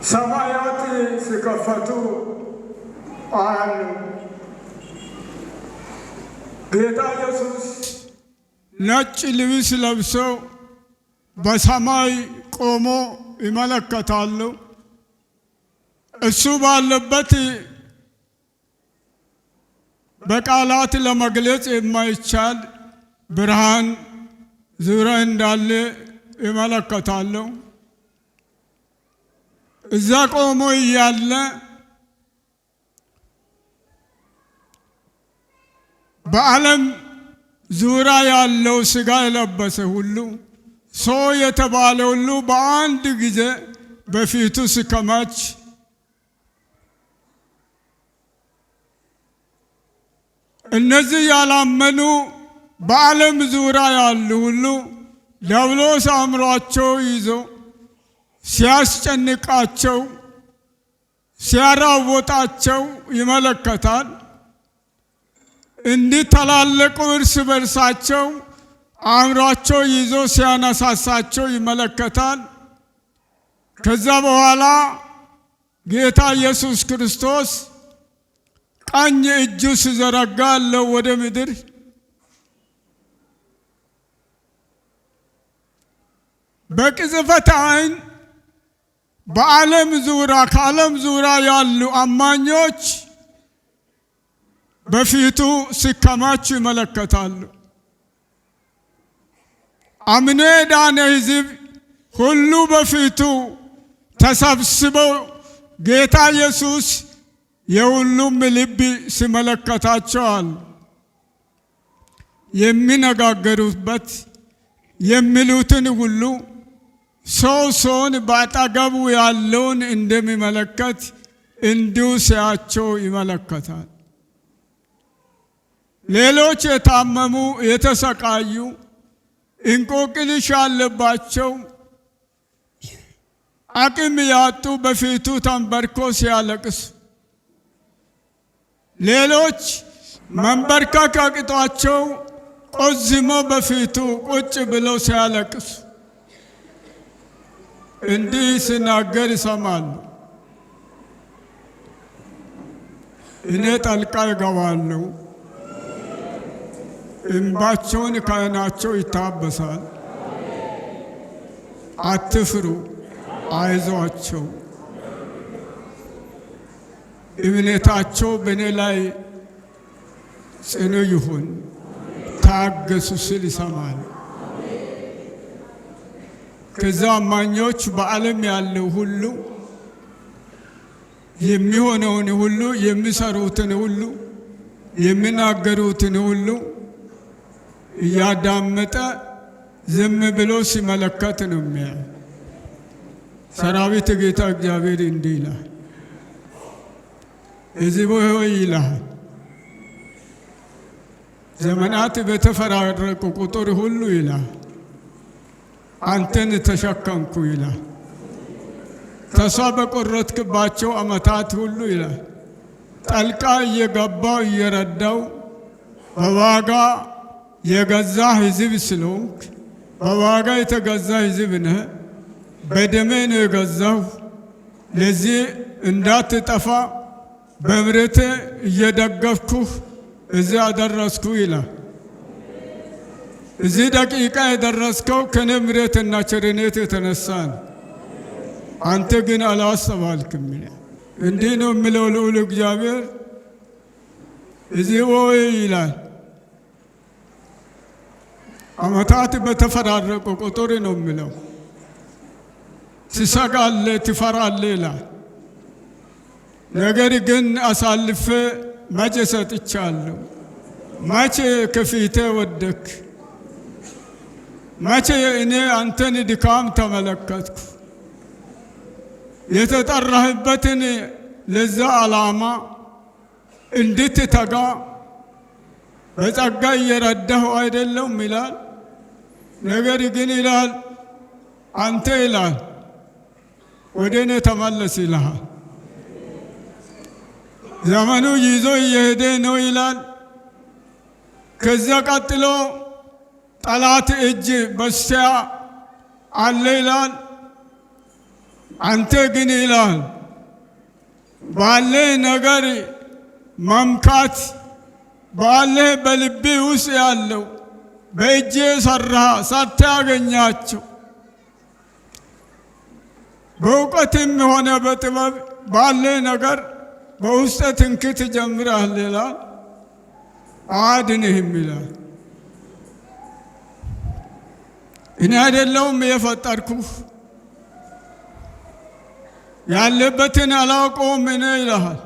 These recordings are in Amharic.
ሰማያት ሲከፈቱ አያሉ። ጌታ ኢየሱስ ነጭ ልብስ ለብሶ በሰማይ ቆሞ ይመለከታሉ። እሱ ባለበት በቃላት ለመግለጽ የማይቻል ብርሃን ዙሪያ እንዳለ ይመለከታሉ። እዛ ቆሞ እያለ በዓለም ዙሪያ ያለው ሥጋ የለበሰ ሁሉ ሰው የተባለ ሁሉ በአንድ ጊዜ በፊቱ ሲከማች እነዚህ ያላመኑ በዓለም ዙሪያ ያሉ ሁሉ ዲያብሎስ አእምሯቸው ይዞ ሲያስጨንቃቸው ሲያራወጣቸው ይመለከታል። እንዲተላለቁ እርስ በርሳቸው አእምሯቸው ይዞ ሲያነሳሳቸው ይመለከታል። ከዛ በኋላ ጌታ ኢየሱስ ክርስቶስ ቀኝ እጁ ሲዘረጋ አለው ወደ ምድር በቅጽበት ዓይን በዓለም ዙሪያ ከዓለም ዙሪያ ያሉ አማኞች በፊቱ ሲከማቹ ይመለከታሉ። አምኖ የዳነ ሕዝብ ሁሉ በፊቱ ተሰብስበው ጌታ ኢየሱስ የሁሉም ልብ ሲመለከታቸዋል። የሚነጋገሩበት የሚሉትን ሁሉ ሰው ሰውን በአጠገቡ ያለውን እንደሚመለከት እንዲሁ ሲያቸው ይመለከታል። ሌሎች የታመሙ የተሰቃዩ እንቆቅልሽ ያለባቸው አቅም ያጡ በፊቱ ተንበርኮ ሲያለቅሱ፣ ሌሎች መንበርከክ አቅቷቸው ቆዝሞ በፊቱ ቁጭ ብለው ሲያለቅሱ እንዲህ ሲናገር ይሰማሉ። እኔ ጣልቃ እገባለሁ፣ እንባቸውን ከዓይናቸው ይታበሳል። አትፍሩ፣ አይዟቸው፣ እምነታቸው በእኔ ላይ ጽኑ ይሁን፣ ታገሱ ሲል ይሰማል። ከዛ አማኞች በዓለም ያለው ሁሉ የሚሆነውን ሁሉ የሚሰሩትን ሁሉ የሚናገሩትን ሁሉ እያዳመጠ ዝም ብሎ ሲመለከት ነው የሚያይ። ሰራዊት ጌታ እግዚአብሔር እንዲህ ይላል፣ ሕዝብ ሆይ ይላል፣ ዘመናት በተፈራረቁ ቁጥር ሁሉ ይላል አንተን ተሸከምኩ ይላል። ተስፋ በቆረጥክባቸው ዓመታት ሁሉ ይላል ጣልቃ እየገባው እየረዳው በዋጋ የገዛ ሕዝብ ስለሆንክ በዋጋ የተገዛ ሕዝብ ነህ። በደሜ ነው የገዛው። ለዚህ እንዳትጠፋ በምሕረቴ እየደገፍኩህ እዚህ አደረስኩ ይላል። እዚህ ደቂቃ የደረስከው ከኔ ምሕረትና ቸርነት የተነሳ ነው። አንተ ግን አላስተዋልክም። እንዲህ ነው የሚለው ልዑል እግዚአብሔር። እዚህ ሆይ ይላል ዓመታት በተፈራረቁ ቁጥር ነው የሚለው። ትሰጋለህ፣ ትፈራለህ ይላል። ነገር ግን አሳልፌ መቼ ሰጥቻለሁ? መቼ ከፊቴ ወደክ? መቼ እኔ አንተን ድካም ተመለከትኩ? የተጠራህበትን ለዛ ዓላማ እንድትተጋ በጸጋ እየረዳሁ አይደለም ይላል። ነገር ግን ይላል አንተ ይላል ወደ እኔ ተመለስ ይልሃል። ዘመኑ ይዞ እየሄደ ነው ይላል። ከዚያ ቀጥሎ ጠላት እጅ በስቲያ አለ ይላል። አንተ ግን ይላል ባለ ነገር መምካት ባለ በልቤ ውስጥ ያለው በእጄ ሳታገኛቸው በእውቀትም ሆነ በጥበብ ባለ ነገር በውስጥ ትንክት ጀምረሃል ይላል አድንህም ይላል። እኔ አይደለሁም የፈጠርኩህ ያለበትን አላውቀውም እኔ ይልሃል።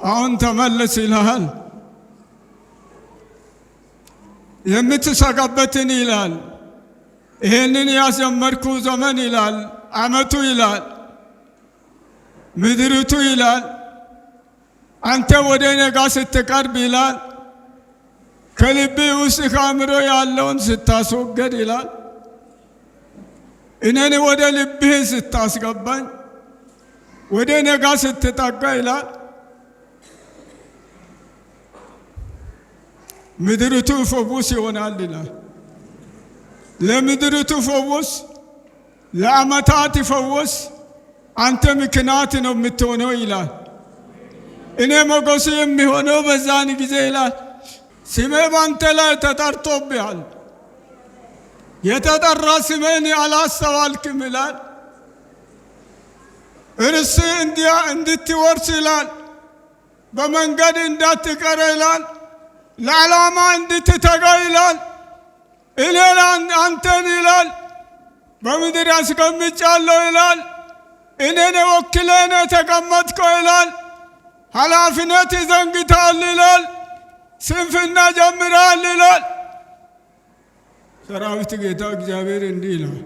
አሁን ተመለስ ይልሃል። የምትሰጋበትን ይላል ይሄንን ያስጀመርኩ ዘመን ይላል ዓመቱ ይላል ምድሪቱ ይላል አንተ ወደ እኔ ጋር ስትቀርብ ይላል ከልቤ ውስጥ ከአእምሮ ያለውን ስታስወገድ ይላል እኔን ወደ ልብህ ስታስገባኝ ወደ እኔ ጋር ስትጠጋ ይላል ምድሪቱ ፈውስ ይሆናል ይላል። ለምድሪቱ ፈውስ ለዓመታት ፈውስ አንተ ምክንያት ነው የምትሆነው ይላል። እኔ ሞገስ የሚሆነው በዛን ጊዜ ይላል ስሜ ባንተ ላይ ተጠርቶብሃል። የተጠራ ስሜን አላስተዋልክም ይላል። እርስ እንድትወርስ ይላል በመንገድ እንዳትቀር ይላል ለዓላማ እንድትተጋ ይላል እኔ አንተን ይላል በምድር አስቀምጫለሁ ይላል እኔን ወክለህ ተቀመጥከው ይላል ኃላፊነት ዘንግተሃል ይላል ስንፍና ጀምረሃል ይላል። ሰራዊት ጌታ እግዚአብሔር እንዲህ ይላል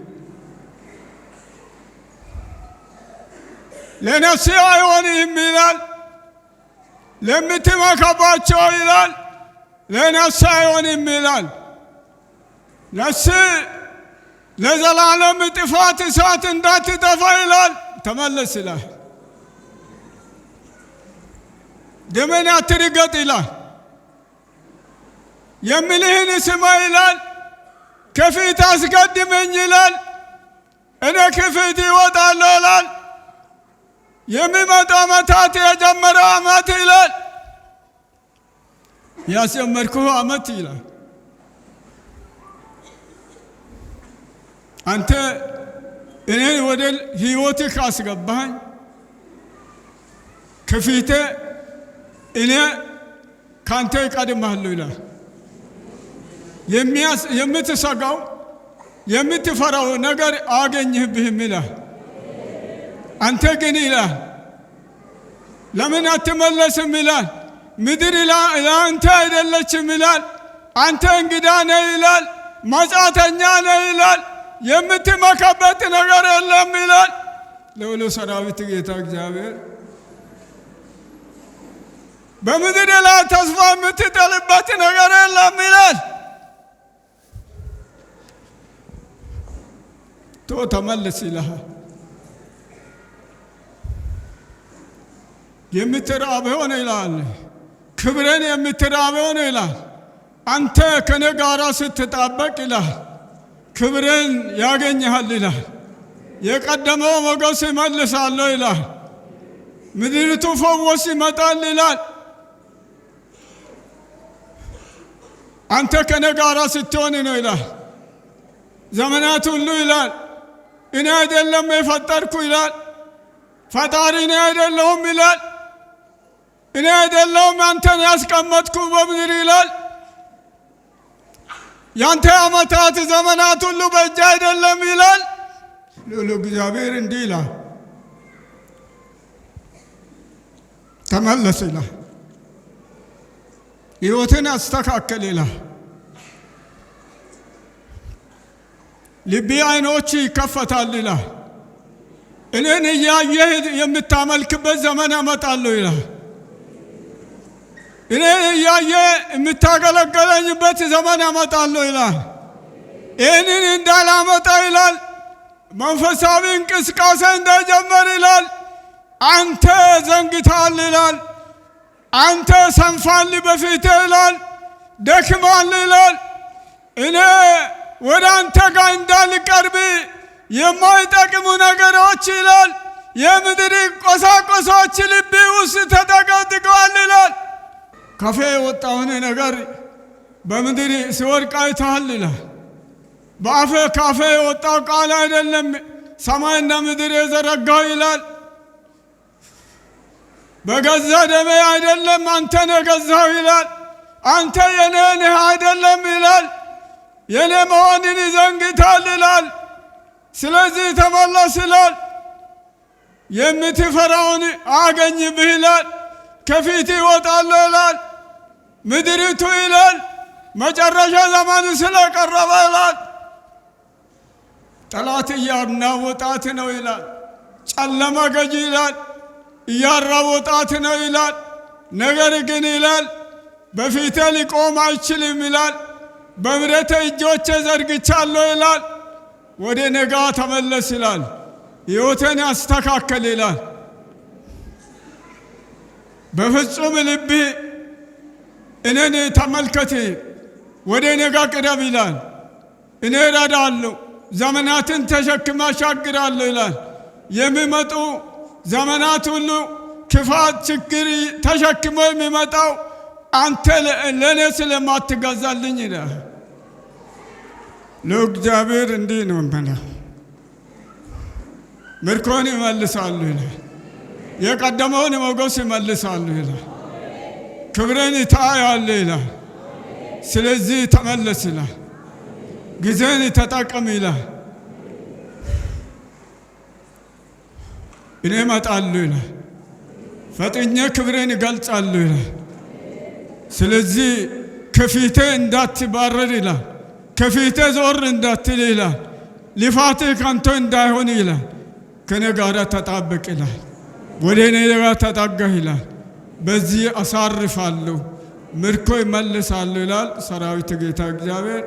ለነፍሴ አይሆንም ይላል ለምትመካባቸው ይላል ለነፍሴ አይሆንም ይላል። ነፍስ ለዘላለም ጥፋት እሳት እንዳትጠፋ ይላል ተመለስ ይላል። ደሜን አትርገጥ ይላል የምልህን ስማ ይላል ከፊት አስቀድመኝ ይላል እኔ ከፊት እወጣለሁ ይላል። የሚመጣ ዓመታት የጀመረ ዓመት ይላል ያስጀመርኩህ ዓመት ይላል አንተ እኔን ወደ ሕይወትህ ካስገባኸኝ ከፊቴ እኔ ካንተ እቀድምሃለሁ ይላል። የምትሰጋው የምትፈራው ነገር አያገኝህብህም ይላል። አንተ ግን ይላል ለምን አትመለስም ይላል ምድር ለአንተ አይደለችም ይላል አንተ እንግዳ ነህ ይላል መጻተኛ ነህ ይላል የምትመካበት ነገር የለም ይላል። ለሁሉ ሰራዊት ጌታ እግዚአብሔር በምድር ላይ ተስፋ የምትጥልበት ነገር የለም ይላል። ተመለስ ይልሃል። የምትራብ ሆነ ይላል ክብሬን የምትራብ ሆነ ይላል አንተ ከኔ ጋር ስትጣበቅ ይላል ክብሬን ያገኘሃል ይላል የቀደመው ሞገስ ይመልሳለሁ ይላል ምድሪቱ ፈውስ ይመጣል ይላል አንተ ከኔ ጋር ስትሆን ነው ይላል ዘመናት ሁሉ ይላል እኔ አይደለም የፈጠርኩ ይላል ፈጣሪ እኔ አይደለሁም ይላል እኔ አይደለሁም አንተን ያስቀመጥኩ በምድር ይላል ያንተ ዓመታት ዘመናት ሁሉ በእጅ አይደለም ይላል። ልዑል እግዚአብሔር እንዲህ ይላል ተመለስ ይላል ሕይወትን አስተካከል ይላል ልቤ አይኖች ይከፈታል ይላል እኔን እያየህ የምታመልክበት ዘመን አመጣለሁ ይላል እኔን እያየህ የምታገለገለኝበት ዘመን አመጣለሁ ይላል። ይህንን እንዳላመጣ ይላል መንፈሳዊ እንቅስቃሴ እንዳይጀመር ይላል አንተ ዘንግታል ይላል አንተ ሰንፋል በፊቴ ይላል ደክማል ይላል እኔ ወደ አንተ ጋር እንዳልቀርብ የማይጠቅሙ ነገሮች ይላል የምድር ቁሳቁሶች ልብ ውስጥ ተጠቅጥቀዋል ይላል። ካፌ የወጣውን ነገር በምድር ሲወድቅ አይተሃል ይላል። በአፌ ካፌ የወጣው ቃል አይደለም ሰማይና ምድር የዘረጋው ይላል። በገዛ ደሜ አይደለም አንተን የገዛው ይላል። አንተ የኔ ነህ አይደለም ይላል። የኔ መሆንን ዘንግተሃል ይላል። ስለዚህ ተመለስ ይላል። የምትፈራውን አገኝብህ ይላል። ከፊት ይወጣል ይላል። ምድሪቱ ይላል መጨረሻ ዘመን ስለቀረበ ይላል ጠላት እያናወጣት ነው ይላል። ጨለማ ገዢ ይላል እያራወጣት ነው ይላል። ነገር ግን ይላል በፊቴ ሊቆም አይችልም ይላል። በምሕረቴ እጆቼ ዘርግቻለሁ ይላል። ወደ ነጋ ተመለስ ይላል። ሕይወቴን ያስተካከል ይላል። በፍጹም ልብህ እኔን ተመልከት፣ ወደ ነጋ ቅረብ ይላል። እኔ እረዳለሁ፣ ዘመናትን ተሸክሜ አሻግራለሁ ይላል። የሚመጡ ዘመናት ሁሉ ክፋት፣ ችግር ተሸክሞ የሚመጣው አንተ ለእኔ ስለማትገዛልኝ ይላል። ለእግዚአብሔር እንዲህ ነው የምለው፣ ምርኮን ይመልሳሉ ይላል። የቀደመውን ሞገስ ይመልሳሉ ይላል። ክብርን ታያለህ ይላል። ስለዚህ ተመለስ ይላል። ጊዜን ተጠቀም ይላል። እኔ እመጣለሁ ይላል። ፈጥኜ ክብሬን እገልጻለሁ ይላል። ስለዚህ ከፊቴ እንዳትባረር ይላል። ከፊቴ ዞር እንዳትል ይላል። ልፋትህ ከንቱ እንዳይሆን ይላል። ከኔ ጋር ተጣበቅ ይላል። ወደ እኔ ጋር ተጠጋህ ይላል። በዚህ አሳርፋለሁ፣ ምርኮ ይመልሳለሁ ይላል ሰራዊት ጌታ እግዚአብሔር።